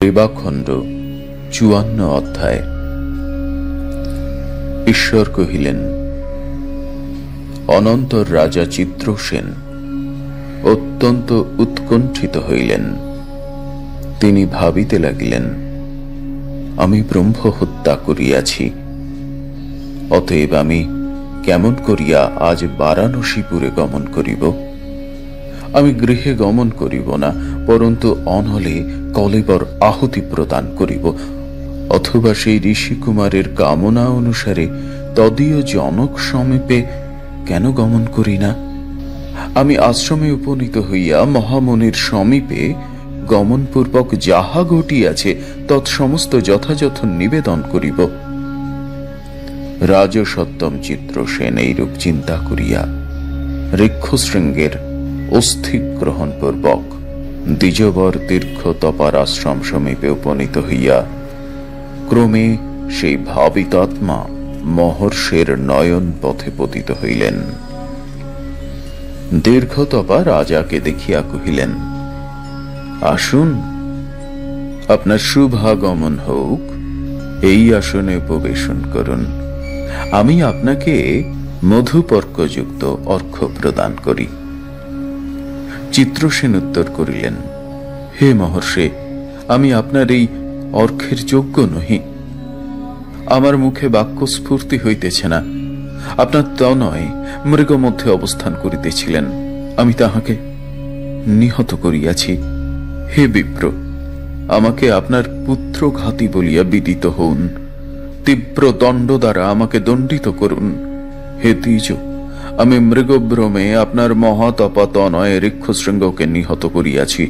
সেবাখণ্ড ৫৪ অধ্যায়। ঈশ্বর কহিলেন, অনন্তর রাজা চিত্রসেন অত্যন্ত উৎকণ্ঠিত হইলেন। তিনি ভাবিতে লাগিলেন, আমি ব্রহ্ম হত্যা করিয়াছি, অতএব আমি কেমন করিয়া আজ বারাণসীপুরে গমন করিব? আমি গৃহে গমন করিব না, পরন্তু অনলে কলেবর আহুতি প্রদান করিব, অথবা সেই ঋষিকুমারের কামনা অনুসারে তদীয় জনক সমীপে কেন গমন করি না? আমি আশ্রমে উপনীত হইয়া মহামুনির সমীপে গমনপূর্বক যাহা ঘটিয়াছে তৎসমস্ত যথাযথ নিবেদন করিব। রাজসত্তম চিত্রসেন এইরূপ চিন্তা করিয়া ঋক্ষশৃঙ্গের অস্থি গ্রহণ পূর্বক দ্বিজবর দীর্ঘ তপার আশ্রম সমীপে উপনীত হইয়া ক্রমে সেই ভাবিতাত্মা মহর্ষের নয়ন পথে পতিত হইলেন। দীর্ঘতপা রাজাকে দেখিয়া কহিলেন, আসুন, আপনার শুভাগমন হোক, এই আসনে উপবেশন করুন। আমি আপনাকে মধুপর্কযুক্ত অর্ঘ্য প্রদান করি। চিত্রসেন উত্তর করিলেন, হে মহর্ষে, আমি আপনার এই অর্ঘ্যের যোগ্য নহি। আমার মুখে বাক্য স্ফূর্তি হইতেছে না। আপনার তনয় মৃগ মধ্যে অবস্থান করিতেছিলেন, আমি তাহাকে নিহত করিয়াছি। হে বিপ্র, আমাকে আপনার পুত্রঘাতী বলিয়া বিদিত হউন, তীব্র দণ্ড দ্বারা আমাকে দণ্ডিত করুন। হে দ্বিজ, আমি মৃগভ্রমে আপনার মহাতপা তনয় ঋক্ষশৃঙ্গকে নিহত করিয়াছি।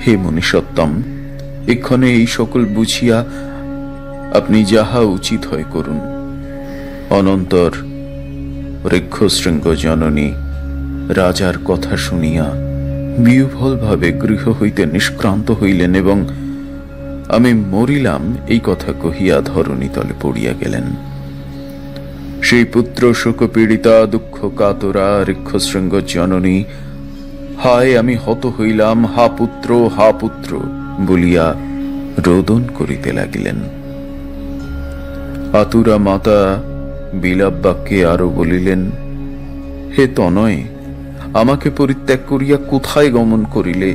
হে মুনিসত্তম, এক্ষণে এই সকল বুঝিয়া আপনি যাহা উচিত হয় করুন। অনন্তর ঋক্ষশৃঙ্গ জননী রাজার কথা শুনিয়া বিহ্বল ভাবে গৃহ হইতে নিষ্ক্রান্ত হইলেন এবং আমি মরিলাম এই কথা কহিয়া ধরণীতলে পড়িয়া গেলেন। সেই পুত্র শোক পীড়িতা দুঃখ কাতরা ঋক্ষশৃঙ্গ জননী হায় আমি হত হইলাম, হা পুত্র, হা পুত্র বলিয়া রোদন করিতে লাগিলেন। আতুরা মাতা বিলাপ বাক্যে আরো বলিলেন, হে তনয়, আমাকে পরিত্যাগ করিয়া কোথায় গমন করিলে?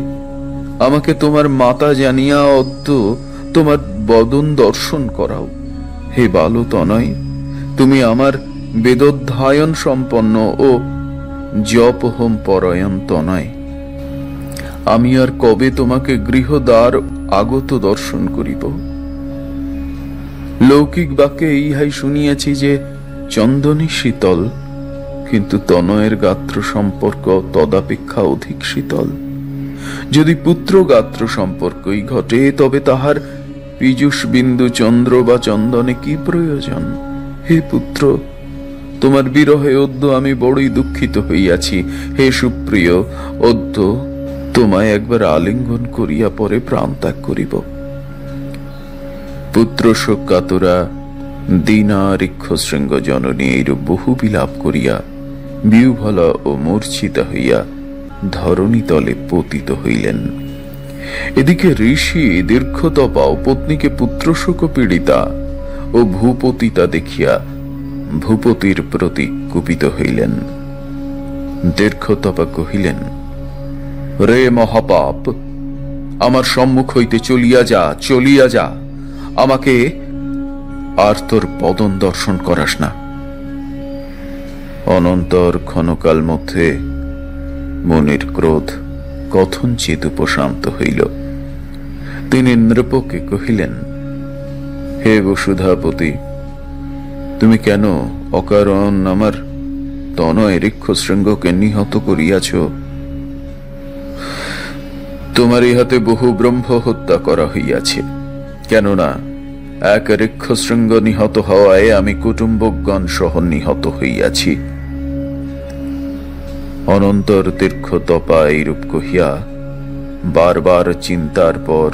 আমাকে তোমার মাতা জানিয়া অদ্য তোমার বদন দর্শন করাও। হে বাল তনয়, তুমি আমার বেদোধ্যায়ন সম্পন্ন ও জপ হোম পরায়ণ তনয়। আমি আর কবে তোমাকে গৃহদ্বার আগত দর্শন করিব? লৌকিক বাক্যে ইহাই শুনিয়াছি যে চন্দনী শীতল, কিন্তু তনয়ের গাত্র সম্পর্ক তদাপেক্ষা অধিক শীতল। যদি পুত্র গাত্র সম্পর্কই ঘটে, তবে তাহার পীযুষ বিন্দু চন্দ্র বা চন্দনে কি প্রয়োজন? হে পুত্র, তোমার বিরহে অদ্য আমি বড়ই দুঃখিত হইয়াছি। হে সুপ্রিয়, অদ্য তোমায় একবার আলিঙ্গন করিয়া পরে প্রাণ ত্যাগ করিব। পুত্র শোক কাতরা দীনা ঋক্ষশৃঙ্গ জননী এইরূপ বহু বিলাপ করিয়া বিহ্বলা ও মূর্ছিতা হইয়া ধরণীতলে পতিত হইলেন। এদিকে ঋষি দীর্ঘতপা ও পত্নীকে পুত্র শোক পীড়িতা ও ভূপতিতা দেখিয়া ভূপতির প্রতি কুপিত হইলেন। দীর্ঘতপা কহিলেন, রে মহাপাপ, আমার সম্মুখ হইতে চলিয়া যা, চলিয়া যা, আমাকে আর তোর বদন দর্শন করাস না। অনন্তর ক্ষণকাল মধ্যে মনির ক্রোধ কথঞ্চিত উপশান্ত হইল। তিনি নৃপকে কহিলেন, হে বসুধাপতি, তুমি কেন অকারণ আমার তনয় ঋক্ষশৃঙ্গকে নিহত করিয়াছ? তোমার ইহাতে বহু ব্রহ্ম হত্যা করা হইয়াছে, কেননা এক ঋক্ষশৃঙ্গ নিহত হওয়ায় আমি কুটুম্বগণ সহ নিহত হইয়াছি। অনন্তর দীর্ঘতপা এইরূপ কহিয়া বারবার চিন্তার পর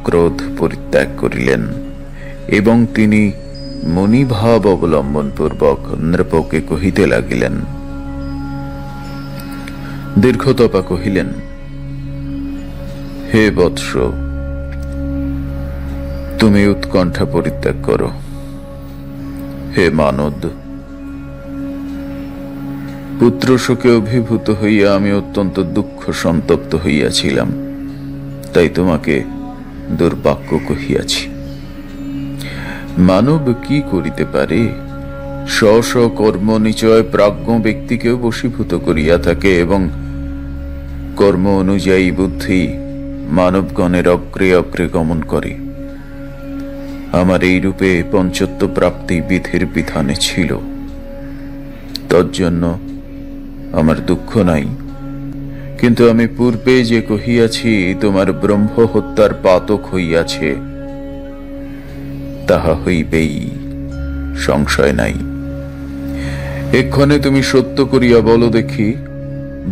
ক্রোধ পরিত্যাগ করিলেন এবং তিনি মণিভাব অবলম্বন পূর্বক নৃপকে কহিতে লাগিলেন। দীর্ঘতপা কহিলেন, হে বৎস, তুমি উৎকণ্ঠা পরিত্যাগ করো। হে মানদ, পুত্র শোকে অভিভূত হইয়া আমি অত্যন্ত দুঃখ সন্তপ্ত হইয়াছিলাম, তাই তোমাকে দুর্বাক্য কহিয়াছি। মানব কি করিতে পারে? স্ব স্ব কর্ম নিচয় প্রাজ্ঞ ব্যক্তিকেও বশীভূত করিয়া থাকে এবং কর্ম অনুযায়ী বুদ্ধি মানবগণের অগ্রে অগ্রে গমন করে। আমার এই রূপে পঞ্চত্ব প্রাপ্তি বিধির বিধানে ছিল, তজ্জন্য আমার দুঃখ নাই। কিন্তু আমি পূর্বে যে কহিয়াছি তোমার ব্রহ্ম হত্যার পাতক হইয়াছে, তাহা হইবেই, সংশয় নাই। এক্ষণে তুমি সত্য করিয়া বলো দেখি,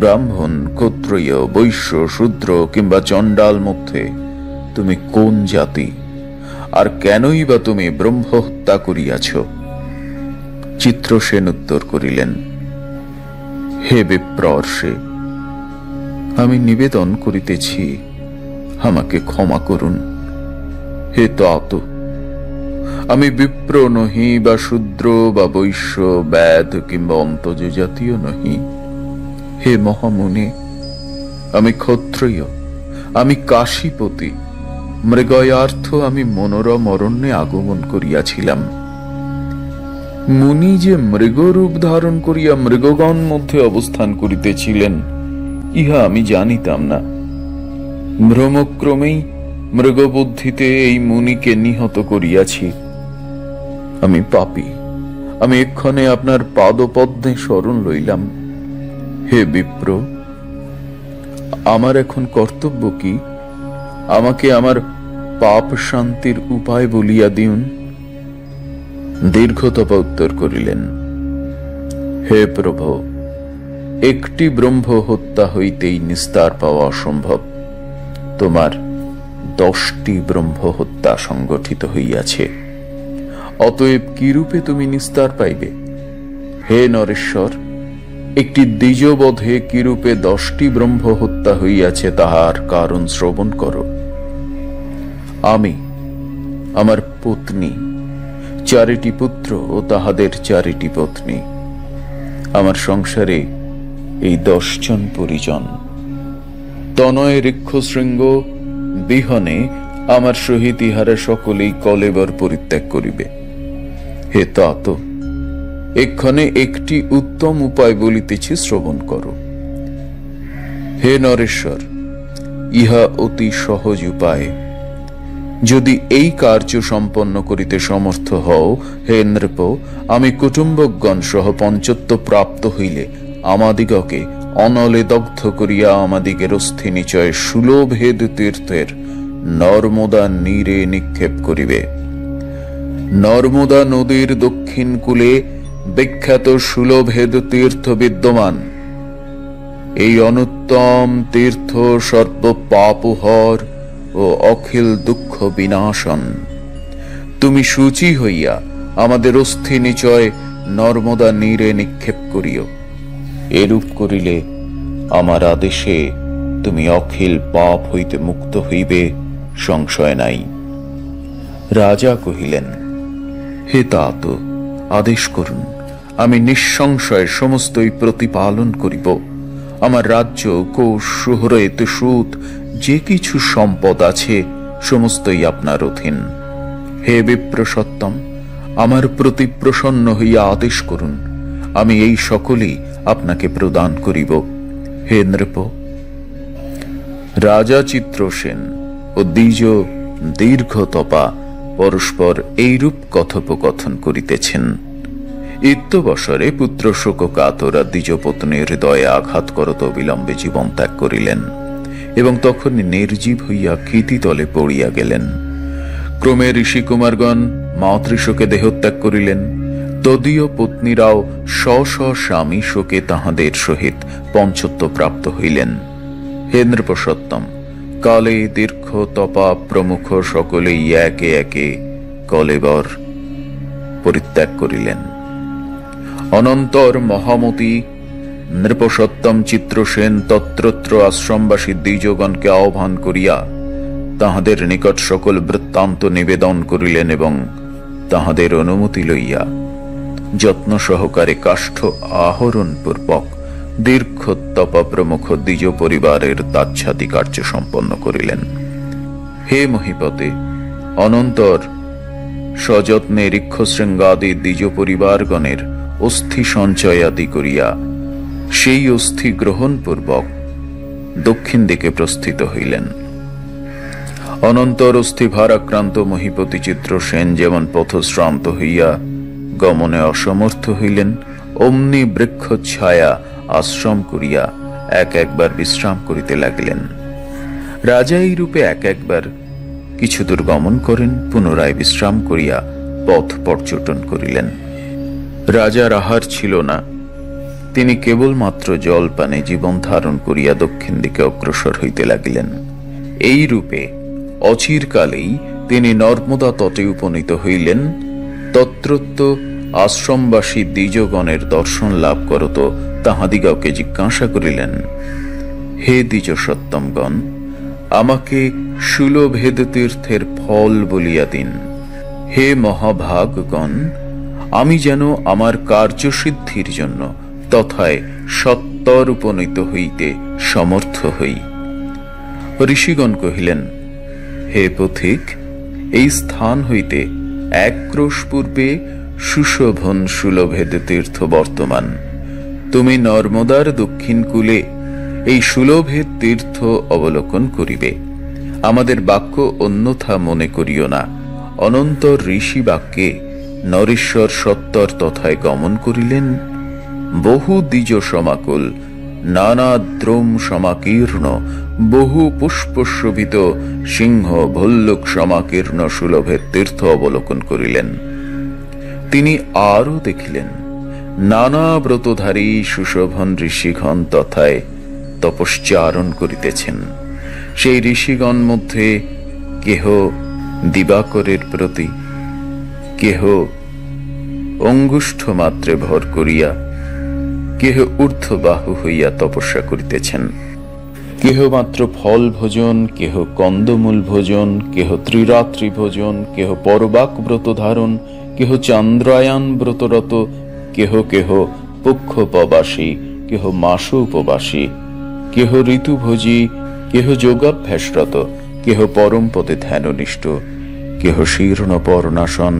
ব্রাহ্মণ, ক্ষত্রিয়, বৈশ্য, শূদ্র কিংবা চণ্ডাল মধ্যে তুমি কোন জাতি, আর কেনই বা তুমি ব্রহ্ম হত্যা করিয়াছ? চিত্রসেন উত্তর করিলেন, হে বিপ্রর্ষে, আমি নিবেদন করিতেছি, আমাকে ক্ষমা করুন। হে तात, আমি বিপ্র নহি, বা শূদ্র বা বৈশ্য, ব্যাধ কিংবা অন্তজ জাতীয় নহি। হে মহামুনি, আমি ক্ষত্রিয়, আমি কাশীপতি, মৃগয়ার্থ আমি মনোরম অরণ্যে আগমন করিয়াছিলাম। মুনি যে মৃগরূপ ধারণ করিয়া মৃগগণ মধ্যে অবস্থান করিতেছিলেন, ইহা আমি জানিতাম না। ভ্রমক্রমেই মৃগবুদ্ধিতে এই মুনিকে নিহত করিয়াছি। আমি পাপী, আমি এক্ষণে আপনার পাদপদ্মে শরণ লইলাম। হে বিপ্র, আমার এখন কর্তব্য কি? আমাকে আমার পাপ শান্তির উপায় বলিয়া দিউন। দীর্ঘতপা উত্তর করিলেন, হে প্রভু, একটি ব্রহ্ম হত্যা হইতেই নিস্তার পাওয়া অসম্ভব। তোমার 10টি ব্রহ্ম হত্যা সংগঠিত হইয়াছে, অতএব কিরূপে তুমি নিস্তার পাইবে? হে নরেশ্বর, একটি দ্বিজবধে কিরূপে 10টি ব্রহ্ম হত্যা হইয়াছে তাহার কারণ শ্রবণ করো। আমি, আমার পত্নী, 4টি পুত্র ও তাহাদের 4টি পত্নী, আমার সংসারে এই 10 জন পরিজন। তনয় ঋক্ষশৃঙ্গ বিহনে আমার সহিত ইহারা সকলেই কলেবর পরিত্যাগ করিবে। হে तात, এক্ষণে একটি উত্তম উপায় বলিতেছি, শ্রবণ করো। হে নরেশ্বর, ইহা অতি সহজ উপায়। যদি এই কার্য সম্পন্ন করিতে সমর্থ হও, হে নৃপ, আমি কুটুম্বগণ সহ পঞ্চত্ব প্রাপ্ত হইলে আমাদিগকে অনলে দগ্ধ করিয়া আমাদিগের অস্থি নিচয় সুলভেদ তীর্থের নর্মদা নীরে নিক্ষেপ করিবে। নর্মদা নদীর দক্ষিণ কূলে বিখ্যাত সুলভেদ তীর্থ বিদ্যমান। এই অনুত্তম তীর্থ সর্ব পাপহর ও অখিল দুঃখ বিনাশন। তুমি শুচি হইয়া আমাদের অস্থি নিচয় নর্মদা নীরে নিক্ষেপ করিও। এরূপ করিলে আমার আদেশে তুমি অখিল পাপ হইতে মুক্ত হইবে, সংশয় নাই। রাজা কহিলেন, হে तात, আদেশ করুন, আমি নিঃসংশয় সমস্তই প্রতিপালন করিব। আমার রাজ্য, কোষ, সুহৃদ, সুত, যে কিছু সম্পদ আছে সমস্তই আপনার অধীন। হে বিপ্রসত্তম, আমার প্রতি প্রসন্ন হইয়া আদেশ করুন, আমি এই সকলেই আপনাকে প্রদান করিব। হে নৃপ। রাজা চিত্রসেন ও দ্বিজ দীর্ঘতপা পরস্পর এইরূপ কথোপকথন করিতেছেন। ইত্যবসরে পুত্র শোক কাতরা দ্বিজপত্নীর হৃদয়ে আঘাত করত বিলম্বে জীবন ত্যাগ করিলেন এবং তখনই নির্জীব হইয়া ক্ষিতিতলে পড়িয়া গেলেন। ক্রমে ঋষিকুমারগণ মাতৃশোকে দেহত্যাগ করিলেন। তদীয় পত্নীরাও স্ব স্ব স্বামী শোকে তাহাদের সহিত পঞ্চত্ব প্রাপ্ত হইলেন। হে নৃপসত্তম, কালে দীর্ঘ তপা প্রমুখ সকলেই একে একে কলেবর পরিত্যাগ করিলেন। অনন্তর মহামতি নৃপসত্তম চিত্রসেন তত্রত্র আশ্রমবাসী দ্বিজগণকে আহ্বান করিয়া তাহাদের নিকট সকল বৃত্তান্ত নিবেদন করিলেন এবং তাহাদের অনুমতি লইয়া যত্ন সহকারে কাষ্ঠ আহরণ পূর্বক দীর্ঘ তপা প্রমুখ দ্বিজ পরিবারের তাচ্ছাদি কার্য সম্পন্ন করিলেন। হে মহিপতে, অনন্তর সযত্নে ঋক্ষশৃঙ্গাদি দ্বিজ পরিবারগণের অস্থি সঞ্চয়াদি করিয়া সেই অস্থি গ্রহণ পূর্বক দক্ষিণ দিকে প্রস্থিত হইলেন। অনন্তর অস্থি ভারাক্রান্ত মহিপতি চিত্রসেন যেমন পথশ্রান্ত হইয়া গমনে অসমর্থ হইলেন, অমনি বৃক্ষ ছায়া আশ্রম করিয়া এক একবার বিশ্রাম করিতে লাগিলেন। রাজা এই রূপে এক একবার কিছু দূর গমন করেন, পুনরায় বিশ্রাম করিয়া পথ পর্যটন করিলেন। রাজার আহার ছিল না, তিনি কেবলমাত্র জল পানে জীবন ধারণ করিয়া দক্ষিণ দিকে অগ্রসর হইতে লাগিলেন। এই রূপে অচিরকালেই তিনি নর্মদা তটে উপনীত হইলেন। তত্রত্য আশ্রমবাসী দ্বিজগণের দর্শন লাভ করত তাহাদিগকে জিজ্ঞাসা করিলেন, হে দ্বিজ সত্তমগণ, আমাকে শূলভেদ তীর্থের ফল বলিয়া দিন। হে মহাভাগগণ, আমি যেন আমার কার্যসিদ্ধির জন্য তথায় সত্তর উপনীত হইতে সমর্থ হই। ঋষিগণ কহিলেন, হে পথিক, এই স্থান হইতে এক ক্রোশ পূর্বে সুশোভন শূলভেদ তীর্থ বর্তমান। তুমি নর্মদার দক্ষিণ কূলে এই শূলভেদ তীর্থ অবলোকন করিবে। আমাদের বাক্য অন্যথা মনে করিও না। অনন্তর ঋষি বাক্যে নরেশ্বর সত্তর তথায় গমন করিলেন। বহু দ্বিজ সমাকুল, নানা দ্রোম সমাকীর্ণ, বহু পুষ্পশোভিত সিংহ ভল্লুক সমাকীর্ণ শূলভেদ তীর্থ অবলোকন করিলেন। তিনি আরও দেখিলেন নানা ব্রতধারী সুশোভন ঋষিগণ তথায় তপশ্চারণ করিতেছেন। সেই ঋষিগণ মধ্যে কেহ দিবাকরের প্রতি, কেহ অঙ্গুষ্ঠ মাত্রে ভর করিয়া, কেহ ঊর্ধ্ববাহু হইয়া তপস্যা করিতেছেন। কেহ মাত্র ফল ভোজন, কেহ কন্দমূল ভোজন, কেহ ত্রিরাত্রি ভোজন, কেহ পরবাক ব্রত ধারণ, কেহ চন্দ্রায়ন ব্রতরত, কেহ কেহ পক্ষোপবাসী, কেহ মাস উপবাসী, কেহ ঋতুভোজী, কেহ যোগাভ্যাসরত, কেহ পরম পদে ধ্যাননিষ্ঠ, কেহ শীর্ণ পর্ণাসন,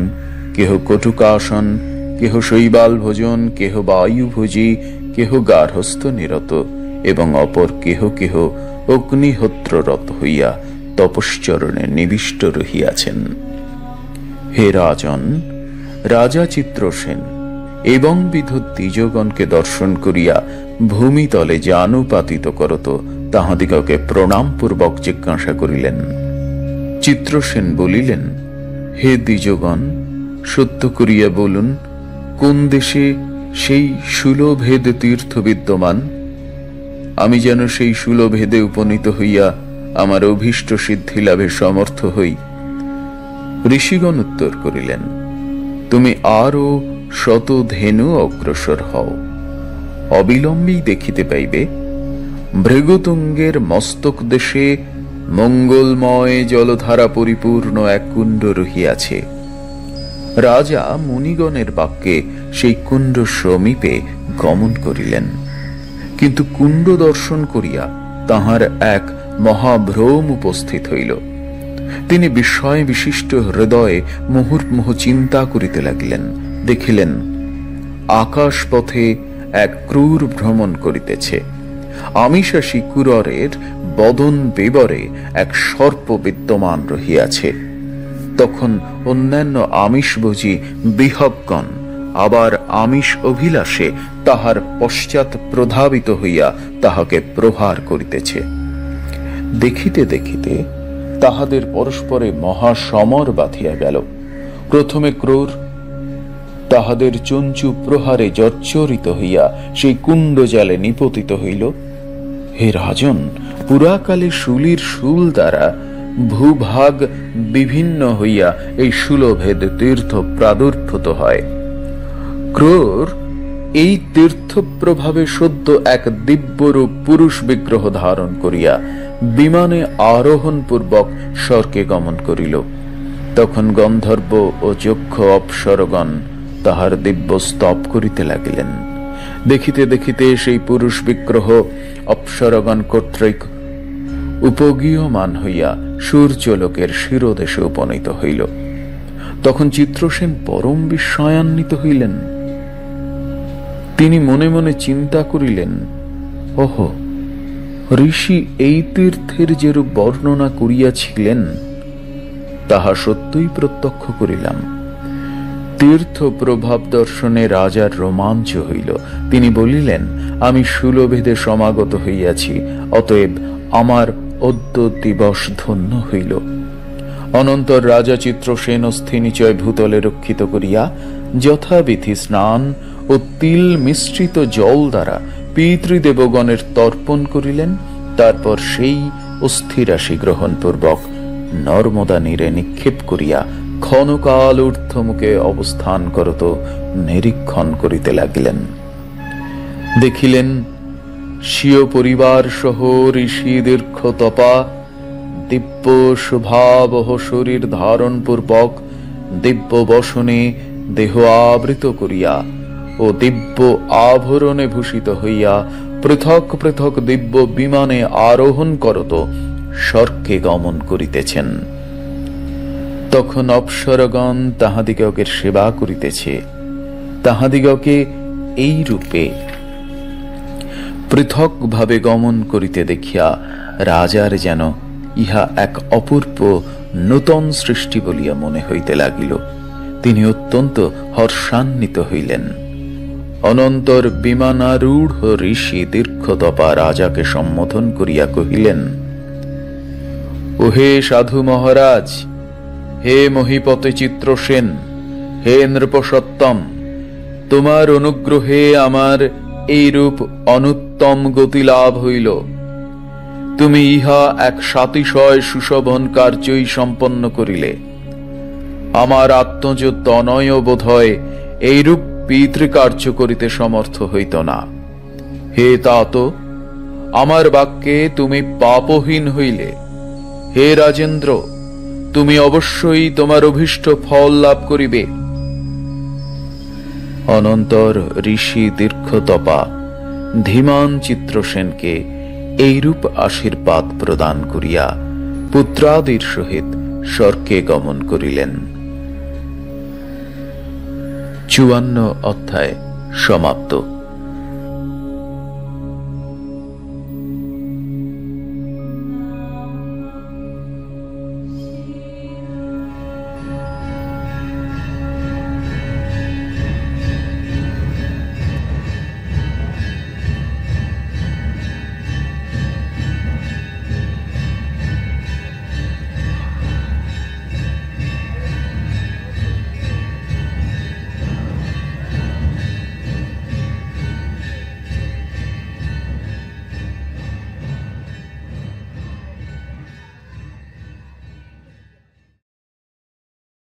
কেহ কটুকাসন, কেহ শৈবাল ভোজন, কেহ বায়ুভোজী, কেহ গার্হস্থ নিরত এবং অপর কেহ কেহ অগ্নিহোত্ররত হইয়া তপশ্চরণে নিবিষ্ট রহিয়াছেন। হে রাজন, রাজা চিত্রসেন এবং বিধ দ্বিজগণকে দর্শন করিয়া ভূমিতলে জানুপাতিত করত তাহাদিগকে প্রণাম পূর্বক জিজ্ঞাসা করিলেন। চিত্রসেন বলিলেন, হে দ্বিজগণ, সত্য করিয়া বলুন, কোন দেশে সেই শূলভেদ তীর্থ বিদ্যমান? আমি যেন সেই শূলভেদে উপনীত হইয়া আমার অভীষ্ট সিদ্ধি লাভে সমর্থ হই। ঋষিগণ উত্তর করিলেন, তুমি আরও শত ধেনু অগ্রসর হও, অবিলম্বেই দেখিতে পাইবে ভৃগুতুঙ্গের মস্তক দেশে মঙ্গলময় জলধারা পরিপূর্ণ এক কুণ্ড রহিয়াছে। রাজা মুনিগণের বাক্যে সেই কুণ্ড সমীপে গমন করিলেন, কিন্তু কুণ্ড দর্শন করিয়া তাহার এক মহাভ্রম উপস্থিত হইল। তিনি বিস্ময় বিশিষ্ট হৃদয়ে মুহুর্মুহু চিন্তা করিতে লাগিলেন। দেখিলেন আকাশ পথে এক ক্রূর ভ্রমণ করিতেছে। আমিষাসী কুররের বদন বেবরে এক সর্প বিদ্যমান রহিয়াছে। তখন অন্যান্য আমিষভোজী বিহবগণ আবার আমিষ অভিলাষে তাহার পশ্চাৎ প্রধাবিত হইয়া তাহাকে প্রহার করিতেছে। দেখিতে দেখিতে তাহাদের পরস্পরে মহাসমর বাঁধিয়া গেল। প্রথমে ক্রূর তাহাদের চঞ্চু প্রহারে জর্জরিত হইয়া সেই কুণ্ড জালে নিপতিত হইল। হে রাজন, পুরাকালে শূলির শূল দ্বারা ভূভাগ বিভিন্ন হইয়া এই শূলভেদ তীর্থ প্রাদুর্ভূত হয়। ক্রূর এই তীর্থ প্রভাবে সদ্য এক দিব্যরূপ পুরুষ বিগ্রহ ধারণ করিয়া বিমানে আরোহণ পূর্বক স্বর্গে গমন করিল। তখন গন্ধর্ব ও যক্ষ অপ্সরগণ তাহার দিব্য স্তব করিতে লাগিলেন। দেখিতে দেখিতে সেই পুরুষ বিগ্রহ অপ্সরগণ কর্তৃক উপগীয়মান হইয়া সূর্যলোকের শিরোদেশে উপনীত হইল। তখন চিত্রসেন পরম বিস্ময়ান্বিত হইলেন। তিনি মনে মনে চিন্তা করিলেন, ওহো, ঋষি এই তীর্থের যেরূপ বর্ণনা করিয়াছিলেন তাহা সত্যই প্রত্যক্ষ করিলাম। তীর্থ প্রভাব দর্শনে রাজার রোমাঞ্চ হইল। তিনি বলিলেন, আমি শূলভেদে সমাগত হইয়াছি, অতএব আমার অদ্য দিবস ধন্য হইল। অনন্তর রাজা চিত্রসেন অস্থি নিচয় ভূতলে রক্ষিত করিয়া যথাবিধি স্নান ও তিল মিশ্রিত জল দ্বারা পিতৃদেবগণের তর্পণ করিলেন। তারপর সেই অস্থিরাশি গ্রহণ পূর্বক নর্মদা নীরে নিক্ষেপ করিয়া ক্ষণকাল ঊর্ধ্বমুখে অবস্থান করত নিরীক্ষণ করিতে লাগিলেন। দেখিলেন স্বীয় পরিবার সহ ঋষি দীর্ঘ তপা দিব্য শোভাবহ শরীর ধারণ পূর্বক দিব্য বসনে দেহ আবৃত করিয়া ও দিব্য আভরণে ভূষিত হইয়া পৃথক পৃথক দিব্য বিমানে আরোহণ করত স্বর্গে গমন করিতেছেন। তখন অপ্সরগণ তাহাদিগকে সেবা করিতেছে। তাহাদিগকে এই রূপে পৃথক ভাবে গমন করিতে দেখিয়া রাজার যেন ইহা এক অপূর্ব নূতন সৃষ্টি বলিয়া মনে হইতে লাগিল। তিনি অত্যন্ত হর্ষান্বিত হইলেন। অনন্তর বিমানারূঢ় ঋষি দীর্ঘতপা রাজাকে সম্বোধন করিয়া কহিলেন, ওহে সাধু মহারাজ, হে মহিপতে চিত্রসেন, হে নৃপসত্তম, তোমার অনুগ্রহে আমার এইরূপ অনুত্তম গতি লাভ হইল। তুমি ইহা এক সাতিশয় সুশোভন কার্যই সম্পন্ন করিলে। আমার আত্মজ তনয় বোধ হয় এইরূপ পিতৃকার্য করিতে সমর্থ হইত না। হে তাত, আমার বাক্যে তুমি পাপহীন হইলে। হে রাজেন্দ্র, তুমি অবশ্যই তোমার অভীষ্ট ফল লাভ করিবে। অনন্তর ঋষি দীর্ঘতপা ধীমান চিত্রসেনকে এইরূপ আশীর্বাদ প্রদান করিয়া পুত্রাদির সহিত স্বর্গে গমন করিলেন। 54 অধ্যায় সমাপ্ত।